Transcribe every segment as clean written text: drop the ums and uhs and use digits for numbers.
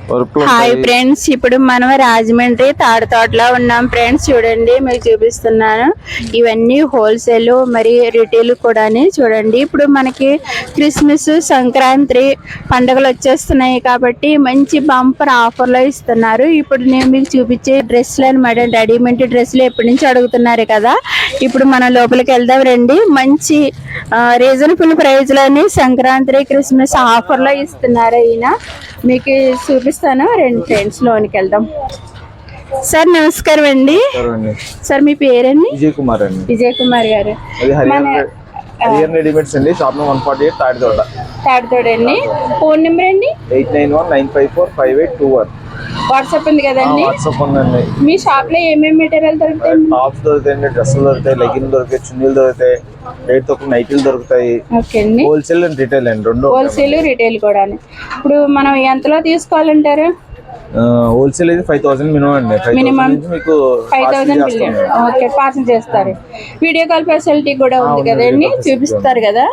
Hi friends, ఇప్పుడు మనం రాజమండ్రి తాడతోటలో ఉన్నాం ఫ్రెండ్స్. చూడండి, మీకు చూపిస్తున్నాను. ఇవన్నీ హోల్సేల్ మరి రిటైల్ కూడా చూడండి. ఇప్పుడు మనకి క్రిస్మస్, సంక్రాంతి పండుగలు వచ్చేస్తున్నాయి కాబట్టి మంచి బంపర్ ఆఫర్లో ఇస్తున్నారు. ఇప్పుడు నేను మీకు చూపించే డ్రెస్సులు అనమాట, రెడీమేడ్ డ్రెస్సులు ఎప్పటి నుంచి అడుగుతున్నారు కదా. ఇప్పుడు మనం లోపలికి వెళ్దాం రండి. మంచి రీజనబుల్ ప్రైస్ లోని సంక్రాంతి, క్రిస్మస్ ఆఫర్లో ఇస్తున్నారు. ఈయన మీకు చూపిస్తాను. రెండు ఫ్రెండ్స్ లోనికి వెళ్దాం. సార్ నమస్కారం అండి. సార్ మీ పేరండి? విజయ్ కుమార్ అండి. విజయ్ కుమార్ గారు. రెడీమేడ్స్ అండి. షాప్ నెంబర్ 148 తాడితోట అండి. ఫోన్ నెంబర్ అండి 8919545821. వాట్సాప్ ఉంది కదండి? వాట్సాప్ ఉందండి. మీ షాప్ లో ఏమేమి మెటీరియల్ దొరుకుతాయి? టాప్స్ దొరుకుతాయండి, డ్రెస్సులు దొరుకుతాయి, లెగిన్ దొరుకుతాయి, చున్నీలు దొరుకుతాయి, రేట్ తక్కువ నైటీలు దొరుకుతాయి. ఓకే అండి. హోల్సేల్ అండ్ రిటైల్ అండి, రెండు. హోల్సేల్ రిటైల్ కూడా. ఇప్పుడు మనం ఎంతలో తీసుకోవాలంటారు? హోల్సేల్ అయితే 5000 మినిమం అండి. మినిమం మీకు 5000 ఓకే, పార్సల్ చేస్తారు. వీడియో కాల్ ఫెసిలిటీ కూడా ఉంది కదండి, చూపిస్తారు కదా.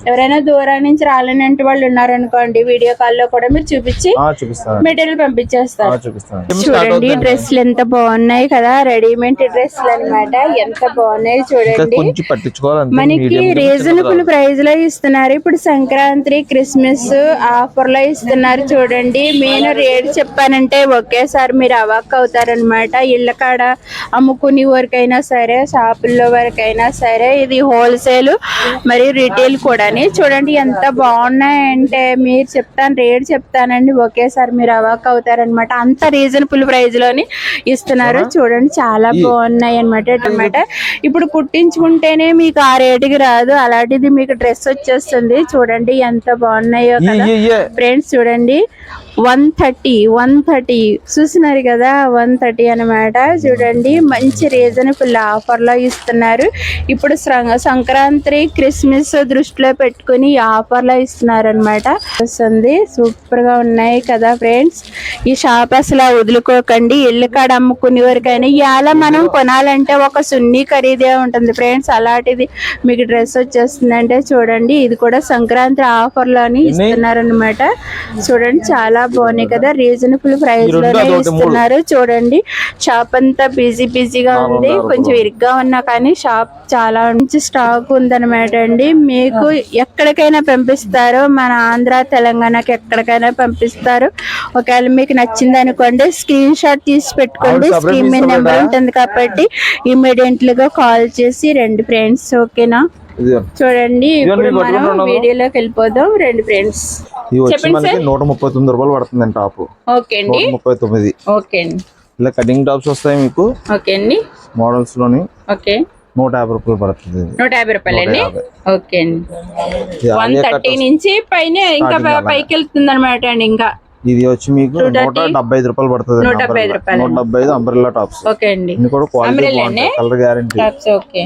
ఎవరైనా దూరం నుంచి రాలేని వాళ్ళు ఉన్నారనుకోండి, వీడియో కాల్ లో కూడా మీరు చూపించి మెటీరియల్ పంపించేస్తారు. చూడండి, డ్రెస్సులు ఎంత బాగున్నాయి కదా, రెడీమేడ్ డ్రెస్సులు అన్నమాట. ఎంత బాగున్నాయి చూడండి. మనకి రీజనబుల్ ప్రైస్ లో ఇస్తున్నారు. ఇప్పుడు సంక్రాంతి, క్రిస్మస్ ఆఫర్ లో ఇస్తున్నారు. చూడండి, మెయిన్ రేట్ చెప్పానంటే ఒకేసారి మీరు అవాక్ అవుతారనమాట. ఇళ్ళ కాడ అమ్ముకునే వరకైనా సరే, షాపుల్లో వరకైనా సరే, ఇది హోల్సేల్ మరియు రిటైల్ కూడా. చూడండి ఎంత బాగున్నాయంటే, మీరు చెప్తాను రేట్ చెప్తానండి, ఒకేసారి మీరు అవాక్ అవుతారనమాట. అంత రీజనబుల్ ప్రైస్ లోని ఇస్తున్నారు. చూడండి, చాలా బాగున్నాయి అనమాట. ఇప్పుడు కుట్టించుకుంటేనే మీకు ఆ రేటుకి రాదు, అలాంటిది మీకు డ్రెస్ వచ్చేస్తుంది. చూడండి ఎంత బాగున్నాయో కదా ఫ్రెండ్స్. చూడండి 130 చూస్తున్నారు కదా, 130 అనమాట. చూడండి, మంచి రీజనబుల్ ఆఫర్ లో ఇస్తున్నారు. ఇప్పుడు సంక్రాంతి, క్రిస్మస్ దృష్టిలో పెట్టుకుని ఆఫర్ లో ఇస్తున్నారు అనమాట. వస్తుంది, సూపర్ గా ఉన్నాయి కదా ఫ్రెండ్స్. ఈ షాప్ అసలు వదులుకోకండి. ఇళ్ళ కాడ అమ్ముకునే వరకైనా ఇవాళ మనం కొనాలంటే ఒక సున్ని ఖరీదే ఉంటుంది ఫ్రెండ్స్. అలాంటిది మీకు డ్రెస్ వచ్చేస్తుంది అంటే చూడండి, ఇది కూడా సంక్రాంతి ఆఫర్ లోని ఇస్తున్నారు అనమాట. చూడండి, చాలా బాగున్నాయి కదా, రీజనబుల్ ప్రైస్ లోనే ఇస్తున్నారు. చూడండి, షాప్ అంతా బిజీగా ఉంది. కొంచెం ఇరుగ్గా ఉన్నా కానీ షాప్ చాలా మంచి స్టాక్ ఉందన్నమాట అండి. మీకు ఎక్కడికైనా పంపిస్తారు, మన ఆంధ్ర, తెలంగాణకి ఎక్కడికైనా పంపిస్తారు. ఒకవేళ మీకు నచ్చింది అనుకోండి, స్క్రీన్ షాట్ తీసి పెట్టుకోండి. స్క్రీన్ మీద నెంబర్ ఉంటుంది కాబట్టి ఇమీడియట్లీ గా కాల్ చేసి రండి ఫ్రెండ్స్. ఓకేనా? చూడండి, ఇప్పుడు మనం వీడియోలోకి వెళ్ళిపోదాం. రండి ఫ్రెండ్స్. చెప్పండి సార్. 139 రూపాయలు పడుతుందండి టాప్. ఓకే అండి. 139. ఓకే అండి. ఇలా కటింగ్ టాప్స్ వస్తాయి మీకు. ఓకే అండి. మోడల్స్ లోని. ఓకే, 150 రూపాయలు పడుతుంది. 150 రూపాయలండి. ఓకే అండి. 130 నుంచి పైన ఇంకా పైకి వెళ్తుంది అనమాట అండి. ఇంకా ఇది వచ్చి మీకు 175 రూపాయలు పడుతుంది. 175 అంబ్రెల్లా టాప్స్. ఓకే అండి. ఇది కూడా క్వాలిటీ బాగుంటుంది, కలర్ గ్యారెంటీ. ఓకే,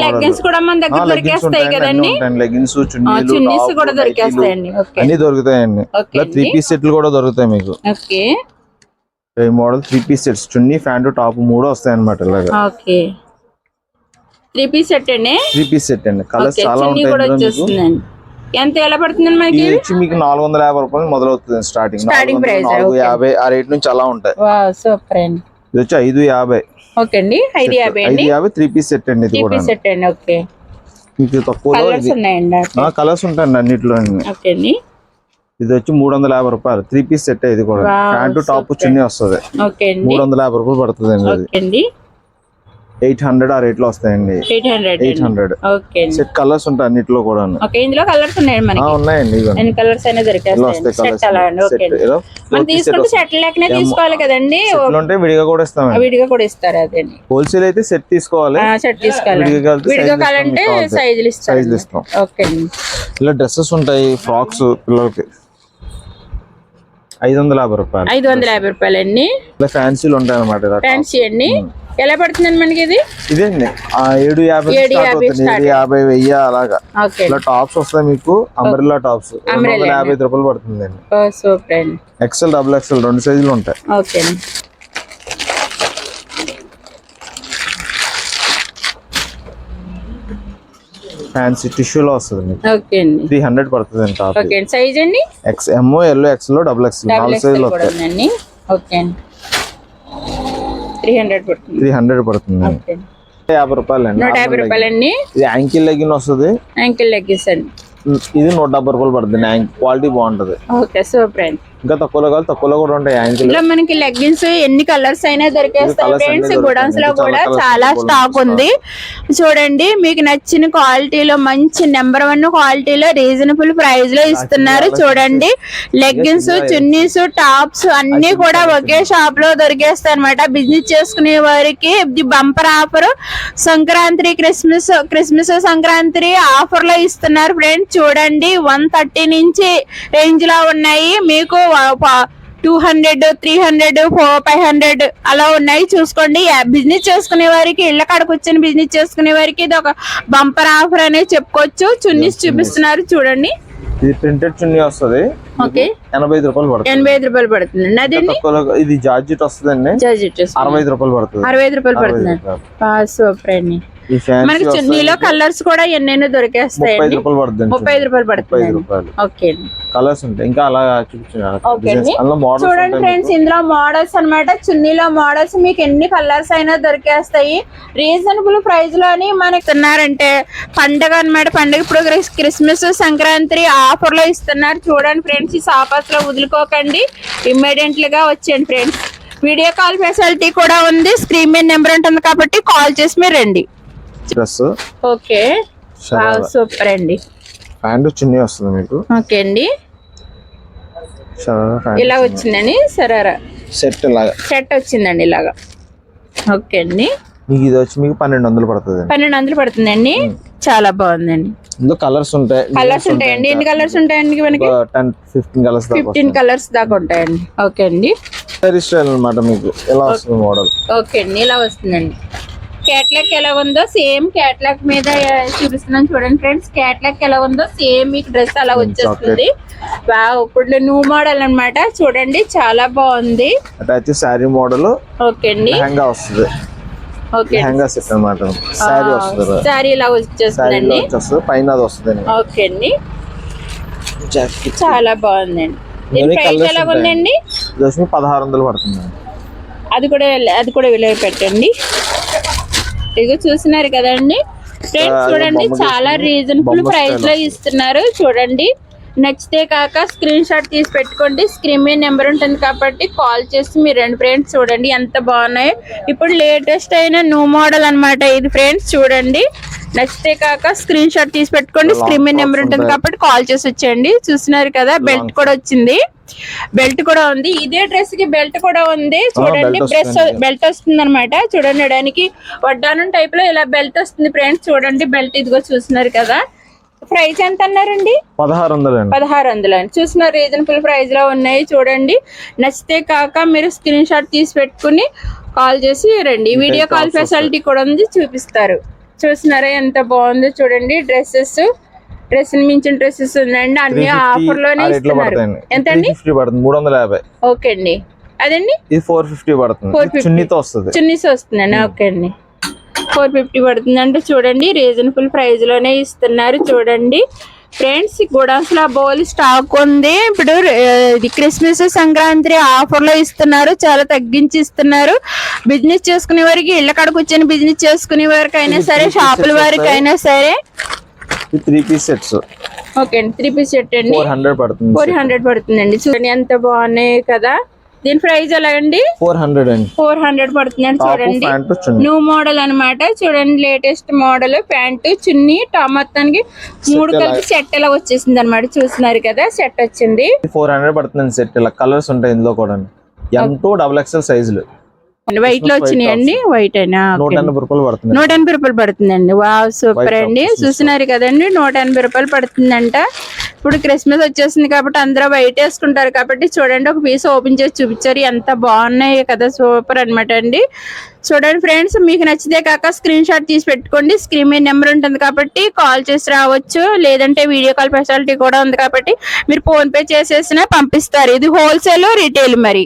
లెగ్గిన్స్ కూడా మన దగ్గర దొరికేస్తాయి కదండి. లెగ్గిన్స్, చున్నీస్ కూడా దొరికేస్తాయండి. అన్ని దొరుకుతాయండి. 3 పీస్ సెట్లు కూడా దొరుకుతాయి మీకు. ఓకే, ఈ మోడల్ 3 పీస్ సెట్స్, చున్నీ, ప్యాంటు, టాప్ 3 వస్తాయి అన్నమాట. ఇలాగా ఓకే, 3 పీస్ సెట్ అండి. 3 పీస్ సెట్ అండి. కలర్స్ చాలా ఉంటాయి. ఎంత ఎలా పడుతుందండి మనకి? ఇది వచ్చి మీకు 450 రూపాయలు మొదలవుతుంది స్టార్టింగ్ ప్రైస్. 450 ఆ రేట్ నుంచి అలా ఉంటాయి. సూపర్ అండి. ఇది వచ్చి 550. ఓకే అండి, 550 అండి. 3 పీస్ సెట్ అండి. ఇది కూడా సెట్ అండి. ఓకే, మీకు తక్కువలో కలర్స్ ఉంటాయండి అన్నిట్లో. ఓకే అండి. ఇది వచ్చి 350 రూపాయలు 3 పీస్ సెట్. ఇది కూడా ప్యాంటు, టాప్, చున్నీ వస్తుంది. 350 రూపాయలు పడుతుంది అండి. 800 ఆ రేట్ లో వస్తాయండి. 800. ఓకే, సెట్ కలర్స్ ఉంటాయి అన్నిట్లో కూడా. ఓకే, ఇందులో కలర్స్ ఉన్నాయండి మనకి. ఉన్నాయండి. ఎన్ని కలర్స్ అయినా దొరికేస్తాయి. సెట్ అలా అండి. ఓకే, మనం తీసుకుంటే సెట్ లెక్కనే తీసుకోవాలి కదండి. ఉంటే విడిగా కూడా ఇస్తాం. విడిగా కూడా ఇస్తారు. అదే హోల్సేల్ అయితే సెట్ తీసుకోవాలి. సెట్ తీసుకోవాలి. విడిగా కావాలంటే సైజులు ఇస్తాం. ఓకే, ఇలా డ్రెస్సెస్ ఉంటాయి, ఫ్రాక్స్ పిల్లలకి 550 రూపాయలు. 550 రూపాయలు అండి. ఇలా ఫ్యాన్సీలు ఉంటాయి అన్నమాట. ఫ్యాన్సీ అండి. ఎలా పడుతుందండి మనకి ఇది? ఇదేండి 750, 750, 1000 అలాగా. ఇలా టాప్స్ వస్తాయి మీకు, అంబ్రెల్లా టాప్స్ 250 రూపాయలు పడుతుందండి. సూపర్ అండి. XL, XXL 2 సైజులు ఉంటాయి. ఓకే, ఫ్యాన్సీ టిష్యూలో వస్తుంది మీకు. ఓకే అండి. 300 పడుతుంది అండి టాప్. ఓకే అండి. సైజ్ అండి XM, L, XL, XXL 4 సైజులు వస్తాయి. ఓకే అండి. 300 పడుతుంది. 300 పడుతుంది. ఓకే. 50 రూపాయలు అండి. 150 రూపాయలండి. ఇది యాంకిల్ లెగ్గిన్ వస్తుంది. యాంకిల్ లెగ్గిన్స్ అండి. ఇది 170 రూపాయలు పడుతుంది. క్వాలిటీ బాగుంటది. ఓకే సూపర్ అండి. ఇంకా తక్కువలో కావాలి, తక్కువలో కూడా ఉంటాయి యాంకిల్. ఇలా మనకి లెగ్గిన్స్ ఎన్ని కలర్స్ అయినా దొరికేస్తాయి ఫ్రెండ్స్. గుడౌన్స్ లో కూడా చాలా స్టాక్ ఉంది. చూడండి మీకు నచ్చిన క్వాలిటీలో మంచి నెంబర్ 1 క్వాలిటీలో రీజనబుల్ ప్రైస్ లో ఇస్తున్నారు. చూడండి లెగ్గిన్స్, చున్నీస్, టాప్స్ అన్ని కూడా ఒకే షాప్ లో దొరికేస్తాయి అనమాట. బిజినెస్ చేసుకునే వారికి ఇది bumper offer. Sankranti Christmas Sankranti offer లో ఇస్తున్నారు ఫ్రెండ్స్. చూడండి 130 నుంచి రేంజ్ లో ఉన్నాయి. మీకు 200, 300, 500 అలా ఉన్నాయి. చూసుకోండి. బిజినెస్ చేసుకునే వారికి, ఇళ్ల కాడకు వచ్చిన బిజినెస్ చేసుకునే వారికి ఇది ఒక బంపర్ ఆఫర్ అనేది చెప్పుకోవచ్చు. చున్నీస్ చూపిస్తున్నారు చూడండి. ఇది ప్రింటెడ్ చున్నీ వస్తుంది. ఓకే 85 రూపాయలు పడుతుంది. 85 రూపాయలు పడుతుంది. అదండి ఇది జార్జెట్ వస్తుందండి. 65 రూపాయలు పడుతుంది. 65 రూపాయలు పడుతుంది. సూపర్ అండి. మనకి చున్నీలో కలర్స్ కూడా ఎన్నెన్నో దొరికేస్తాయి. 35 రూపాయలు పడుతుంది. 35 రూపాయలు పడుతుంది. 35 రూపాయలు. ఓకే కలర్స్ ఉంటాయి. ఇంకా అలా చూడండి ఫ్రెండ్స్ ఇందులో మోడల్స్ అన్నమాట. చున్నీలో మోడల్స్ మీకు ఎన్ని కలర్స్ అయినా దొరికేస్తాయి. రీజనబుల్ ప్రైస్ లోని మనకి ఇస్తున్నారంటే పండగ అన్నమాట. పండగ ఇప్పుడు క్రిస్మస్ సంక్రాంతి ఆఫర్ లో ఇస్తున్నారు. చూడండి ఫ్రెండ్స్. ఈ ఆఫర్స్ లో వదులుకోకండి. ఇమ్మీడియట్ గా వచ్చేయండి ఫ్రెండ్స్. వీడియో కాల్ ఫెసిలిటీ కూడా ఉంది. స్క్రీన్ మీద నెంబర్ ఉంటుంది కాబట్టి కాల్ చేసి మీరు రండి. ఓకే సూపర్ అండి. ప్యాంట్ చున్నీ వస్తుంది మీకు. ఓకే అండి. ఇలా వచ్చిందండి. సరారా సెట్ వచ్చిందండి ఇలాగా. ఓకే అండి. మీకు ఇది వచ్చి మీకు 1200 పడుతుంది. 1200 పడుతుందండి. చాలా బాగుందండి. ఇందులో కలర్స్ ఉంటాయండి. ఎన్ని కలర్స్ ఉంటాయండి మనకి? 15 కలర్స్ దాకా ఉంటాయండి. ఓకే అండి. స్టైల్ అన్నమాట. మీకు ఎలా వస్తుంది మోడల్? ఓకే అండి. ఇలా వస్తుందండి. క్యాట్లాగ్ ఎలా ఉందో సేమ్ క్యాట్లాగ్ మీద చూపిస్తున్నాను చూడండి ఫ్రెండ్స్. క్యాట్లాగ్ ఎలా ఉందో సేమ్ మీకు డ్రెస్ అలా వచ్చేస్తుంది. ఇప్పుడు న్యూ మోడల్ అన్నమాట. చూడండి చాలా బాగుంది. Sorry model. ఓకే అండి. లెహంగా వస్తుంది. ఓకే లెహంగా సెట్ అన్నమాట. సారీ వస్తుంది. సారీ ఇలా వచ్చేస్తుందండి. పైన అది వస్తుంది. ఓకే అండి. చాలా బాగుందండి. దీని ప్రైస్ ఎలా ఉందండి? 1600 పడుతుంది. అది కూడా విలువ పెట్టండి. ఇదిగో చూస్తున్నారు కదండి ఫ్రెండ్స్. చూడండి చాలా రీజనబుల్ ప్రైస్ లో ఇస్తున్నారు. చూడండి నచ్చితే కాక స్క్రీన్ షాట్ తీసి పెట్టుకోండి. స్క్రీన్ మీద నెంబర్ ఉంటుంది కాబట్టి కాల్ చేసి మీరు రండి ఫ్రెండ్స్. చూడండి ఎంత బాగున్నాయి. ఇప్పుడు లేటెస్ట్ అయిన న్యూ మోడల్ అన్నమాట ఇది ఫ్రెండ్స్. చూడండి నచ్చితే కాక స్క్రీన్ షాట్ తీసి పెట్టుకోండి. స్క్రీన్ మీద నెంబర్ ఉంటుంది కాబట్టి కాల్ చేసి వచ్చేయండి. చూస్తున్నారు కదా బెల్ట్ కూడా వచ్చింది. బెల్ట్ కూడా ఉంది. ఇదే డ్రెస్ కి బెల్ట్ కూడా ఉంది. చూడండి బెల్ట్ వస్తుంది అనమాట. చూడండి దానికి వడ్డానం టైప్ లో ఇలా బెల్ట్ వస్తుంది ఫ్రెండ్స్. చూడండి బెల్ట్ ఇదిగో చూస్తున్నారు కదా. ప్రైస్ ఎంత అన్నారండి? 1600 అండి. చూసిన రీజనబుల్ ప్రైస్ లో ఉన్నాయి. చూడండి నచ్చితే కాక మీరు స్క్రీన్ షాట్ తీసి పెట్టుకుని కాల్ చేసి రండి. వీడియో కాల్ ఫెసిలిటీ కూడా ఉంది. చూపిస్తారు. చూస్తున్నారా ఎంత బాగుందో. చూడండి డ్రెస్సెస్ మించిన డ్రెస్సెస్ ఉన్నాయండి. అన్ని ఆఫర్ లోనే ఇస్తున్నారు. ఎంతండి? 350. ఓకే అండి. అదండి 450 పడుతుంది. చున్నీస్ వస్తుందండి. ఓకే అండి. 450 పడుతుంది అంటే చూడండి రీజనబుల్ ప్రైస్ లోనే ఇస్తున్నారు. చూడండి ఫ్రెండ్స్ గోడౌన్స్ లో బోల్ స్టాక్ ఉంది. ఇప్పుడు ఇది క్రిస్మస్ సంక్రాంతి ఆఫర్ లో ఇస్తున్నారు. చాలా తగ్గించి ఇస్తున్నారు. బిజినెస్ చేసుకునే వారికి, ఇళ్ల కాడకు వచ్చిన బిజినెస్ చేసుకునే వారికి అయినా సరే, షాపుల వారికి అయినా సరే 3 పీస్ సెట్స్. ఓకే అండి. 3 పీస్ సెట్ అండి. 400 పడుతుందండి. చూడండి ఎంత బాగున్నాయి కదా. దీని ప్రైస్ ఎలాగండి? 400 పడుతుందండి. చూడండి న్యూ మోడల్ అన్నమాట. చూడండి లేటెస్ట్ మోడల్. ప్యాంటు చున్నీ టాప్ మొత్తానికి 3 కలిపి సెట్ ఇలా వచ్చేసింది అనమాట. చూస్తున్నారు కదా సెట్ వచ్చింది. 400 పడుతుంది సెట్. ఇలా కలర్స్ ఉంటాయి ఇందులో కూడా. M2 XXL సైజులు వైట్ లో వచ్చినాయండి. వైట్ అయినా 180 రూపాయలు పడుతుందండి. వావ్ సూపర్ అండి. చూస్తున్నారు కదండి 180 రూపాయలు పడుతుందంట. ఇప్పుడు క్రిస్మస్ వచ్చేసింది కాబట్టి అందరూ వైట్ వేసుకుంటారు కాబట్టి చూడండి ఒక పీస్ ఓపెన్ చేసి చూపించారు. ఎంత బాగున్నాయి కదా. సూపర్ అనమాట అండి. చూడండి ఫ్రెండ్స్ మీకు నచ్చితే కాక స్క్రీన్ షాట్ తీసి పెట్టుకోండి. స్క్రీన్ మీద నెంబర్ ఉంటుంది కాబట్టి కాల్ చేసి రావచ్చు. లేదంటే వీడియో కాల్ ఫెసిలిటీ కూడా ఉంది కాబట్టి మీరు ఫోన్ పే చేసేసినా పంపిస్తారు. ఇది హోల్సేల్ రీటైల్ మరి.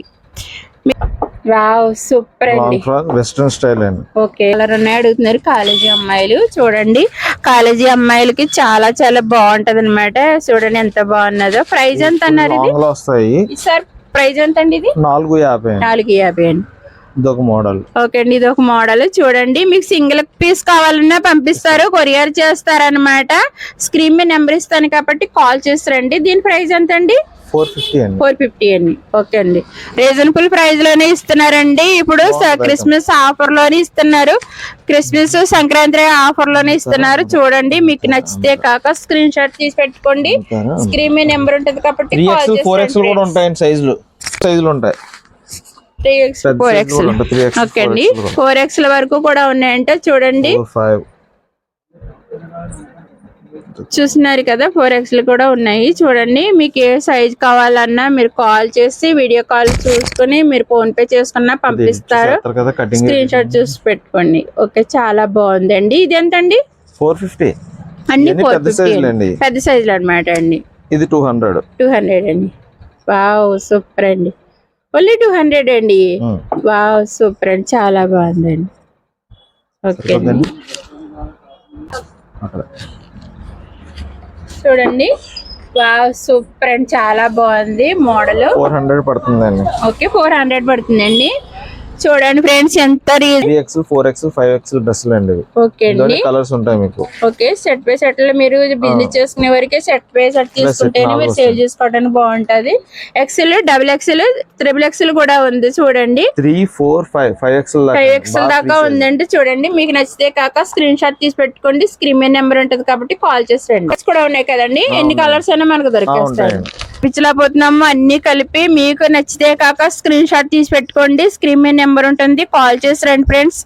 వావ్ సూపర్ అండి. లాంగ్ ఫ్రాక్ వెస్ట్రన్ స్టైల్ అండి. ఓకే కలర్ ఉన్నాయి అడుగుతున్నారు కాలేజీ అమ్మాయిలు. చూడండి కాలేజీ అమ్మాయిలకి చాలా చాలా బాగుంటది అనమాట. చూడండి ఎంత బాగున్నదో. ప్రైస్ ఎంత అన్నారు ఇది లాంగ్ లో వస్తాయి సార్? ప్రైస్ ఎంత అండి ఇది? 450 అండి. 450 అండి. ఇదొక మోడల్. ఓకే అండి ఇది ఒక మోడల్. చూడండి మీకు సింగిల్ పీస్ కావాలన్నా పంపిస్తారు, కొరియర్ చేస్తారనమాట. స్క్రీన్ మీద నెంబర్ ఇస్తాను కాబట్టి కాల్ చేసి రండి. దీని ప్రైస్ ఎంత అండి? 450 అండి. 450 అండి. ఓకే అండి రీజనబుల్ ప్రైస్ లోనే ఇస్తున్నారండి. ఇప్పుడు క్రిస్మస్ ఆఫర్ లోనే ఇస్తున్నారు. క్రిస్మస్ సంక్రాంతి ఆఫర్ లోనే ఇస్తున్నారు. చూడండి మీకు నచ్చితే కాక స్క్రీన్ షాట్ తీసి పెట్టుకోండి. స్క్రీన్ మీద నెంబర్ ఉంటుంది కాబట్టి 3XL 4XL కూడా ఉంటాయండి. సైజులు ఉంటాయి. 3XL 4XL. ఓకే అండి 4XL వరకు కూడా ఉన్నాయంటే చూడండి. 5 చూస్తున్నారు కదా 4XL కూడా ఉన్నాయి. చూడండి మీకు ఏ సైజ్ కావాలన్నా మీరు కాల్ చేసి వీడియో కాల్ చూసుకుని మీరు ఫోన్ పే చేసుకున్నా పంపిస్తారు. స్క్రీన్ షాట్ చూసి పెట్టుకోండి. ఓకే చాలా బాగుందండి. ఇది ఎంత అండి? 450 అన్ని పెద్ద సైజులు అండి. పెద్ద సైజులు అనమాట అండి. ఇది 200 అండి. వావ్ సూపర్ అండి. ఓన్లీ 200 అండి. వావ్ సూపర్ అండి చాలా బాగుందండి. ఓకే చూడండి వావ్ సూపర్ అండి చాలా బాగుంది మోడల్. 400 పడుతుందండి. ఓకే 400 పడుతుందండి. చూడండి ఫ్రెండ్స్ ఎంత 3XL 4XL 5XL డ్రెస్సులు అండి. ఓకే అండి కలర్స్ ఉంటాయి మీకు. ఓకే సెట్ బై సెట్ లో మీరు బిజినెస్ చేసుకునే వరకే సెట్ బై సెట్ తీసుకుంటేనే మీరు సేల్ చేసుకోవడానికి బాగుంటది. XL XXL XXL కూడా ఉంది చూడండి. 3 4 5 5XL దాకా ఉందండి. చూడండి మీకు నచ్చితే కాక స్క్రీన్ షాట్ తీసి పెట్టుకోండి. స్క్రీన్ మీద నెంబర్ ఉంటది కాబట్టి కాల్ చేసి రండి. కూడా ఉన్నాయి కదండి. ఎన్ని కలర్స్ అయినా మనకు దొరికేస్తాయి. పిచ్చలాపోతున్నాము అన్ని కలిపి. మీకు నచ్చితే కాక స్క్రీన్ షాట్ తీసి పెట్టుకోండి. స్క్రీన్ మీద నెంబర్ ఉంటుంది కాల్ చేసి రండి ఫ్రెండ్స్.